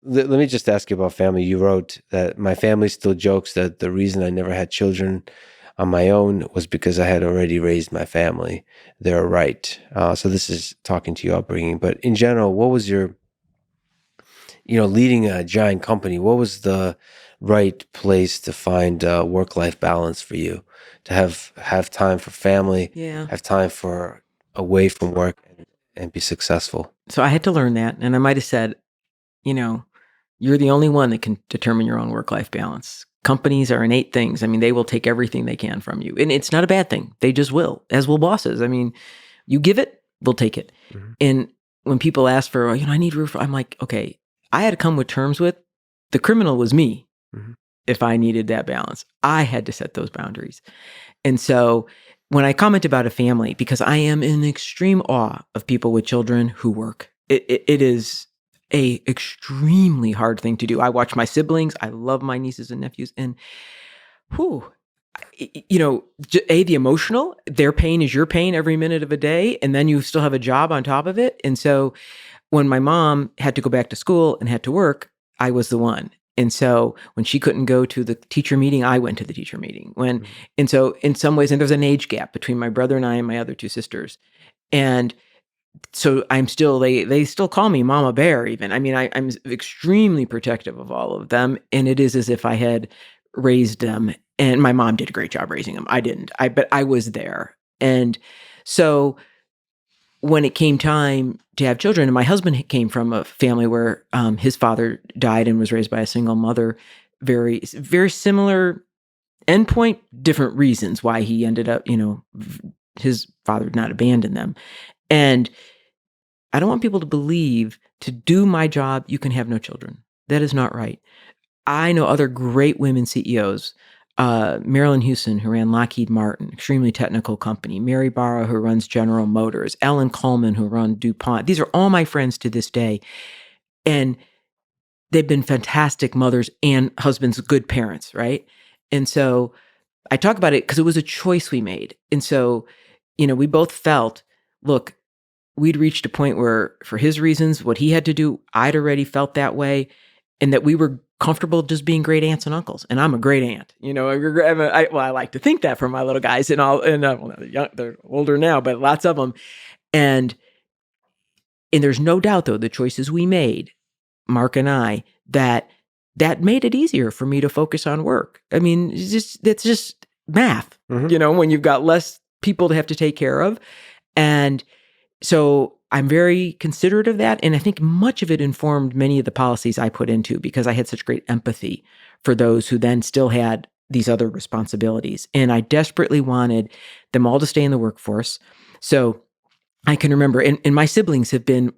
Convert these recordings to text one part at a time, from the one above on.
let me just ask you about family. You wrote that my family still jokes that the reason I never had children on my own was because I had already raised my family. They're right. So this is talking to your upbringing, but in general, what was your, leading a giant company, what was the right place to find work-life balance for you, to have time for family, Yeah. have time for away from work, and be successful? So I had to learn that. And I might have said, you know, you're the only one that can determine your own work-life balance. Companies are innate things. I mean, they will take everything they can from you. And it's not a bad thing. They just will, as will bosses. I mean, you give it, they'll take it. Hmm. And when people ask for, I need roof, I'm like, okay, I had to come with terms with the criminal was me Hmm. if I needed that balance. I had to set those boundaries. And so when I comment about a family, because I am in extreme awe of people with children who work, it is a extremely hard thing to do. I watch my siblings. I love my nieces and nephews. And whew, the emotional, their pain is your pain every minute of a day. And then you still have a job on top of it. And so when my mom had to go back to school and had to work, I was the one. And so when she couldn't go to the teacher meeting, I went to the teacher meeting. And so in some ways, and there's an age gap between my brother and I and my other two sisters. And so I'm still, they still call me Mama Bear even. I mean, I'm extremely protective of all of them. And it is as if I had raised them, and my mom did a great job raising them. I didn't, but I was there. And so when it came time to have children, and my husband came from a family where his father died and was raised by a single mother, very, very similar endpoint, different reasons why he ended up, his father did not abandon them. And I don't want people to believe to do my job, you can have no children. That is not right. I know other great women CEOs, Marilyn Houston, who ran Lockheed Martin, extremely technical company, Mary Barra, who runs General Motors, Ellen Coleman, who runs DuPont. These are all my friends to this day. And they've been fantastic mothers and husbands, good parents, right? And so I talk about it because it was a choice we made. And so, we both felt, look, we'd reached a point where, for his reasons, what he had to do, I'd already felt that way, and that we were comfortable just being great aunts and uncles. And I'm a great aunt. I like to think that for my little guys and all. And they're older now, but lots of them. And there's no doubt, though, the choices we made, Mark and I, that made it easier for me to focus on work. I mean, it's just math, Hmm. when you've got less people to have to take care of. And so I'm very considerate of that. And I think much of it informed many of the policies I put into, because I had such great empathy for those who then still had these other responsibilities. And I desperately wanted them all to stay in the workforce. So I can remember, and my siblings have been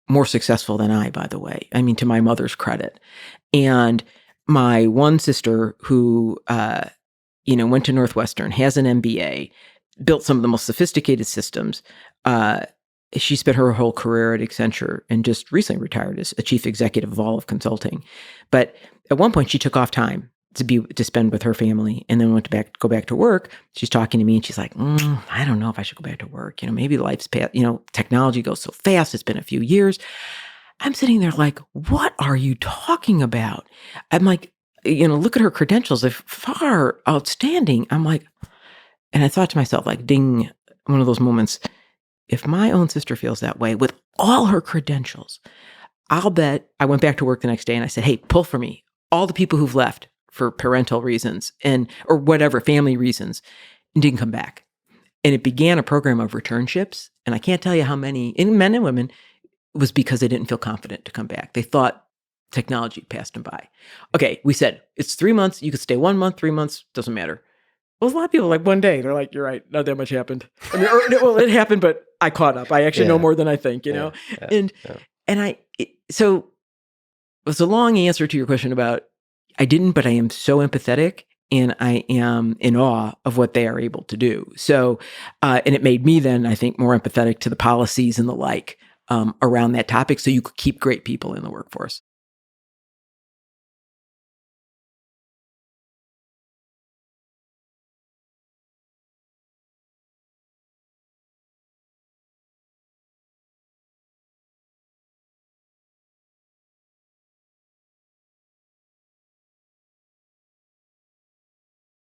more successful than I, by the way. I mean, to my mother's credit. And my one sister who, went to Northwestern, has an MBA, built some of the most sophisticated systems. She spent her whole career at Accenture and just recently retired as a chief executive of all of consulting. But at one point, she took off time to spend with her family, and then go back to work. She's talking to me, and she's like, "I don't know if I should go back to work. Maybe life's past. Technology goes so fast. It's been a few years." I'm sitting there like, "What are you talking about?" I'm like, look at her credentials. They're far outstanding. I'm like, and I thought to myself, like, ding, one of those moments. If my own sister feels that way with all her credentials, I'll bet. I went back to work the next day and I said, "Hey, pull for me all the people who've left for parental reasons or whatever, family reasons, and didn't come back." And it began a program of returnships. And I can't tell you how many, in men and women, it was because they didn't feel confident to come back. They thought technology passed them by. Okay, we said, it's 3 months. You could stay 1 month, 3 months, doesn't matter. Well, a lot of people, like, one day, they're like, "You're right, not that much happened." I mean, it happened, but I caught up. I actually know Yeah, more than I think, yeah, yeah, And yeah. so it was a long answer to your question about, I didn't, but I am so empathetic, and I am in awe of what they are able to do. So, and it made me then, I think, more empathetic to the policies and the like around that topic, so you could keep great people in the workforce.